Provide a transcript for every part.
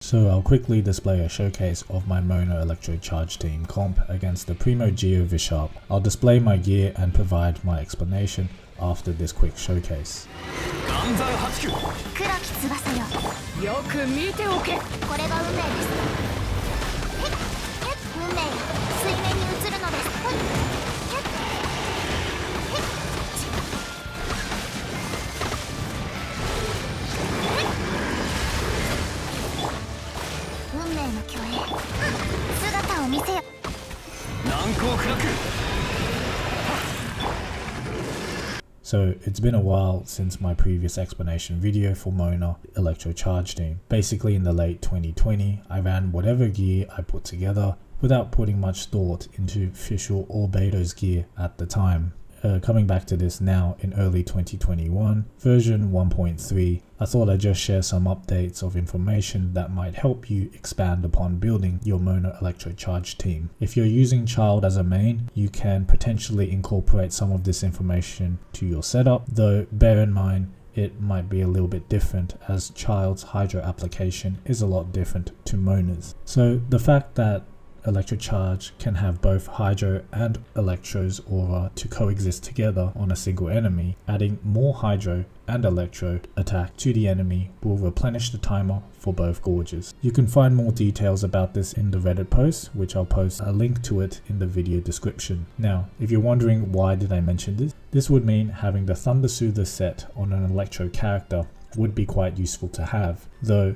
So I'll quickly display a showcase of my Mona Electrocharged team comp against the Primo Geo Visharp. I'll display my gear and provide my explanation after this quick showcase. So it's been a while since my previous explanation video for Mona Electrocharged team. Basically in the late 2020, I ran whatever gear I put together without putting much thought into Fischl or Beidou's gear at the time. Coming back to this now in early 2021, version 1.3, I thought I'd just share some updates of information that might help you expand upon building your Mona Electrocharged team. If you're using Child as a main, you can potentially incorporate some of this information to your setup, though bear in mind it might be a little bit different as Child's Hydro application is a lot different to Mona's. So the fact that Electrocharge can have both Hydro and Electro's aura to coexist together on a single enemy, adding more Hydro and Electro attack to the enemy will replenish the timer for both Gorges. You can find more details about this in the Reddit post, which I'll post a link to it in the video description. Now, if you're wondering why did I mention this, this would mean having the Thunder Soother set on an Electro character would be quite useful to have, though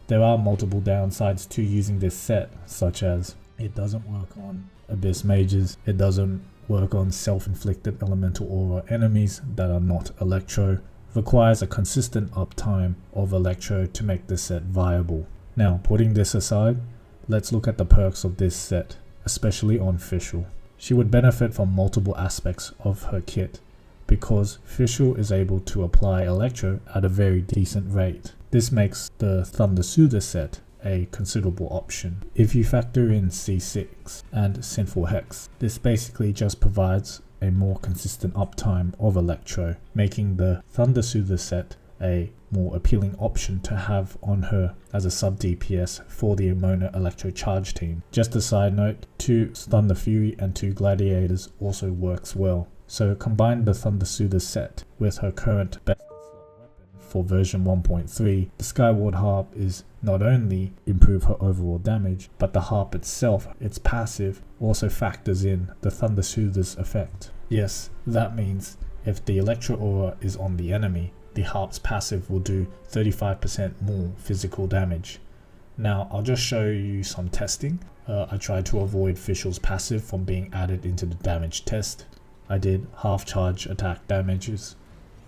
there are multiple downsides to using this set, such as it doesn't work on Abyss Mages, it doesn't work on self-inflicted elemental aura enemies that are not Electro, requires a consistent uptime of Electro to make this set viable. Now, putting this aside, let's look at the perks of this set, especially on Fischl. She would benefit from multiple aspects of her kit, because Fischl is able to apply Electro at a very decent rate. This makes the Thunder Soother set a considerable option. If you factor in C6 and Sinful Hex, this basically just provides a more consistent uptime of Electro, making the Thunder Soother set a more appealing option to have on her as a sub DPS for the Mona Electrocharged team. Just a side note, 2 Thunder Fury and 2 Gladiators also works well. So combine the Thunder Soother set with her current best for version 1.3, the Skyward Harp is not only improve her overall damage, but the harp itself, its passive, also factors in the Thunder Soother's effect. Yes, that means if the Electro Aura is on the enemy, the harp's passive will do 35% more physical damage. Now I'll just show you some testing. I tried to avoid Fischl's passive from being added into the damage test. I did half charge attack damages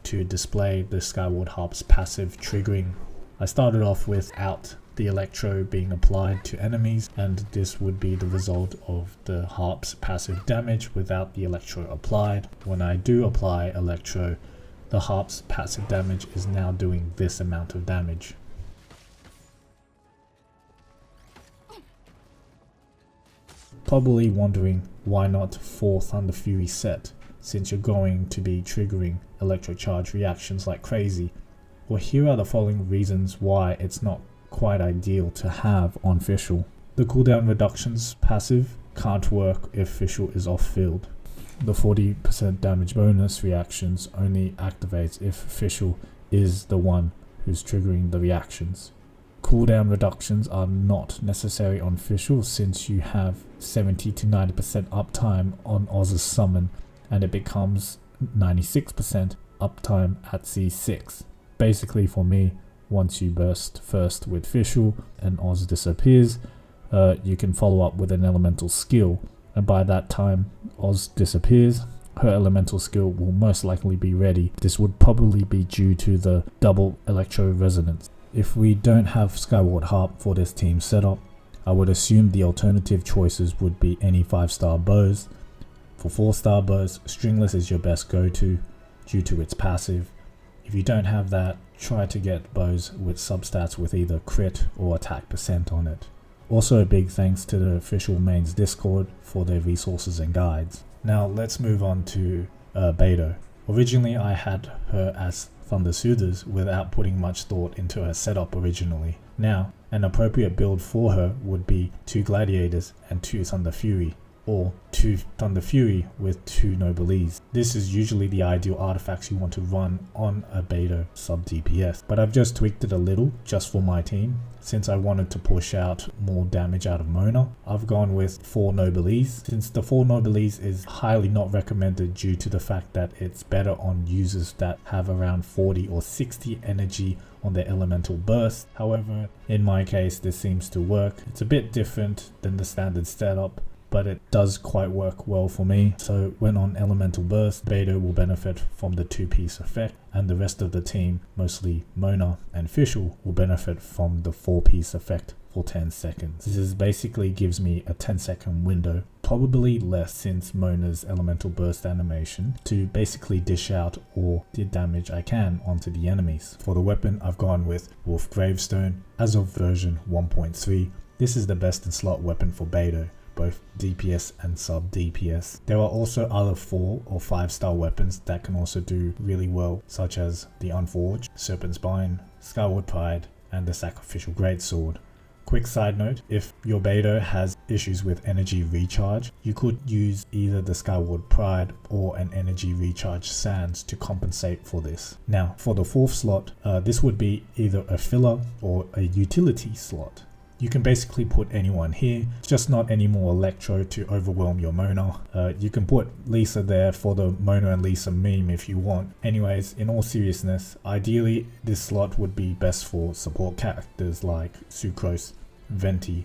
to display the Skyward Harp's passive triggering. I started off without the Electro being applied to enemies, and this would be the result of the Harp's passive damage without the Electro applied. When I do apply Electro, the Harp's passive damage is now doing this amount of damage. Probably wondering why not 4 Thunder Fury set, since you're going to be triggering Electrocharge reactions like crazy. Well, here are the following reasons why it's not quite ideal to have on Fischl. The cooldown reductions passive can't work if Fischl is off field. The 40% damage bonus reactions only activates if Fischl is the one who's triggering the reactions. Cooldown reductions are not necessary on Fischl since you have 70 to 90% uptime on Oz's summon, and it becomes 96% uptime at C6. Basically for me, once you burst first with Fischl and Oz disappears, you can follow up with an elemental skill, and by that time Oz disappears, her elemental skill will most likely be ready. This would probably be due to the double Electro Resonance. If we don't have Skyward Harp for this team setup, I would assume the alternative choices would be any 5-star bows. For 4-star bows, Stringless is your best go-to due to its passive. If you don't have that, try to get bows with substats with either crit or attack percent on it. Also a big thanks to the official mains Discord for their resources and guides. Now let's move on to Beidou. Originally I had her as Thunder Soothers without putting much thought into her setup originally. Now, An appropriate build for her would be 2 Gladiators and 2 Thunder Fury, or 2 Thunder Fury with 2 Noblesse. This is usually the ideal artifacts you want to run on a Beidou sub DPS, but I've just tweaked it a little just for my team. Since I wanted to push out more damage out of Mona, I've gone with 4 Noblesse. Since the 4 Noblesse is highly not recommended due to the fact that it's better on users that have around 40 or 60 energy on their elemental burst. However, in my case, this seems to work. It's a bit different than the standard setup, but it does quite work well for me. So when on elemental burst, Beidou will benefit from the 2-piece effect, and the rest of the team, mostly Mona and Fischl, will benefit from the 4-piece effect for 10 seconds. This basically gives me a 10-second window, probably less since Mona's elemental burst animation, to basically dish out all the damage I can onto the enemies. For the weapon, I've gone with Wolf Gravestone. As of version 1.3, this is the best in slot weapon for Beidou, both DPS and sub DPS. There are also other 4 or 5 star weapons that can also do really well, such as the Unforged, Serpent's Spine, Skyward Pride, and the Sacrificial Greatsword. Quick side note, if your Beidou has issues with energy recharge, you could use either the Skyward Pride or an energy recharge Sands to compensate for this. Now, for the 4th slot, this would be either a filler or a utility slot. You can basically put anyone here, just not any more Electro to overwhelm your Mona. You can put Lisa there for the Mona and Lisa meme if you want. Anyways, in all seriousness, ideally this slot would be best for support characters like Sucrose, Venti,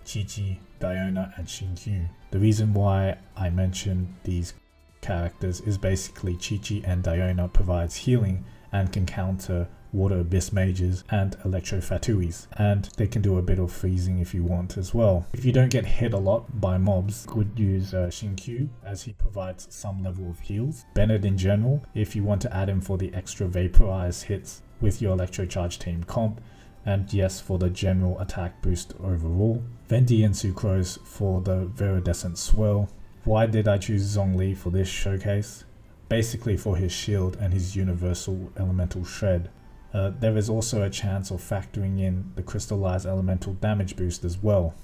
Chi-Chi, Diona and Xingqiu. The reason why I mentioned these characters is basically Chi-Chi and Diona provides healing and can counter Water Abyss Mages and Electro Fatuis, and they can do a bit of freezing if you want as well. If you don't get hit a lot by mobs, you could use Xingqiu as he provides some level of heals. Bennett in general, if you want to add him for the extra vaporized hits with your Electrocharged team comp, and yes, for the general attack boost overall. Venti and Sucrose for the Viridescent Swirl. Why did I choose Zhongli for this showcase? Basically for his shield and his universal elemental shred. There is also a chance of factoring in the crystallized elemental damage boost as well.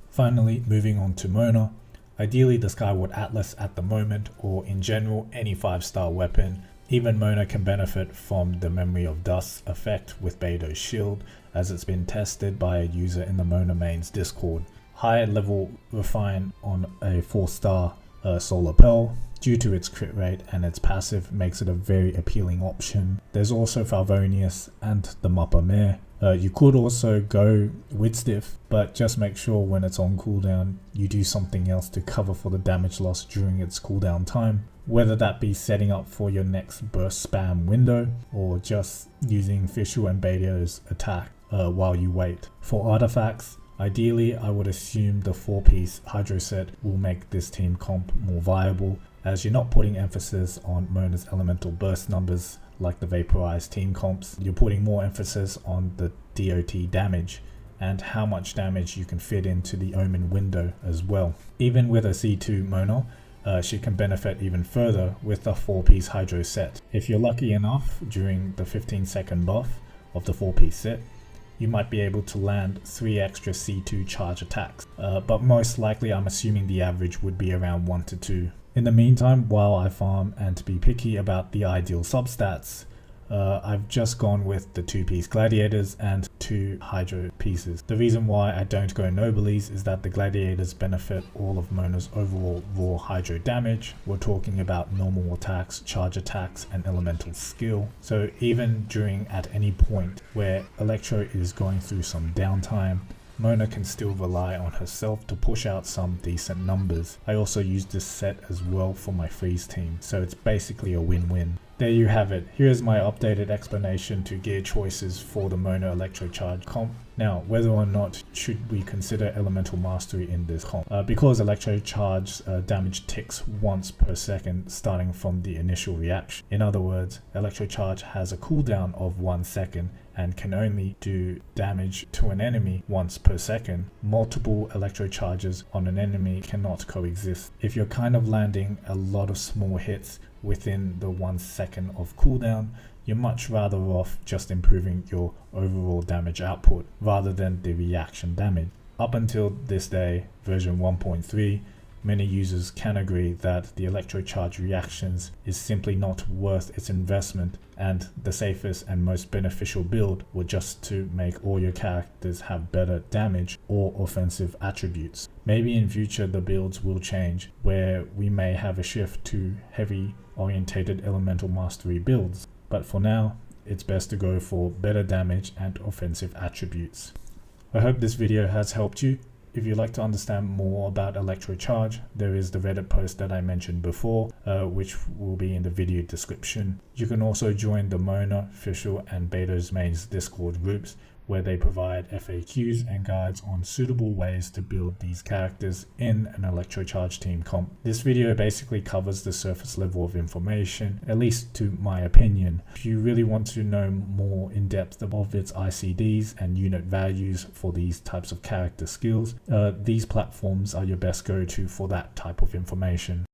Finally, moving on to Mona. Ideally the Skyward Atlas at the moment, or in general any 5-star weapon. Even Mona can benefit from the Memory of Dust effect with Beidou's shield, as it's been tested by a user in the Mona mains Discord. Higher level Refine on a 4-star Solar Pearl, due to its crit rate and its passive, makes it a very appealing option. There's also Falvonius and the Mappa Mare. You could also go Widstiff, but just make sure when it's on cooldown you do something else to cover for the damage loss during its cooldown time, whether that be setting up for your next burst spam window or just using Fischl and Beidou's attack while you wait. For artifacts, ideally I would assume the 4-piece Hydro set will make this team comp more viable, as you're not putting emphasis on Mona's elemental burst numbers like the vaporized team comps. You're putting more emphasis on the DOT damage and how much damage you can fit into the Omen window as well. Even with a C2 Mona, she can benefit even further with the 4-piece Hydro set. If you're lucky enough during the 15-second buff of the 4-piece set, you might be able to land 3 extra C2 charge attacks, but most likely I'm assuming the average would be around 1 to 2. In the meantime, while I farm and to be picky about the ideal substats, I've just gone with the 2-piece Gladiators and 2 Hydro pieces. The reason why I don't go Noblesse is that the Gladiators benefit all of Mona's overall raw Hydro damage. We're talking about normal attacks, charge attacks and elemental skill. So even during at any point where Electro is going through some downtime, Mona can still rely on herself to push out some decent numbers. I also use this set as well for my freeze team, so it's basically a win-win. There you have it. Here's my updated explanation to gear choices for the Mona Electrocharged comp. Now, whether or not should we consider Elemental Mastery in this comp? Because Electrocharged damage ticks once per second starting from the initial reaction. In other words, Electrocharge has a cooldown of 1 second and can only do damage to an enemy once per second. Multiple Electrocharges on an enemy cannot coexist. If you're kind of landing a lot of small hits within the 1 second of cooldown, you're much rather off just improving your overall damage output rather than the reaction damage. Up until this day, version 1.3, many users can agree that the electrocharge reactions is simply not worth its investment, and the safest and most beneficial build would just to make all your characters have better damage or offensive attributes. Maybe in future the builds will change, where we may have a shift to heavy orientated elemental mastery builds, but for now it's best to go for better damage and offensive attributes. I hope this video has helped you. If you'd like to understand more about Electrocharge, there is the Reddit post that I mentioned before, which will be in the video description. You can also join the Mona, Fischl and Beidou's mains Discord groups, where they provide FAQs and guides on suitable ways to build these characters in an Electrocharge team comp. This video basically covers the surface level of information, at least to my opinion. If you really want to know more in depth of its ICDs and unit values for these types of character skills, these platforms are your best go-to for that type of information.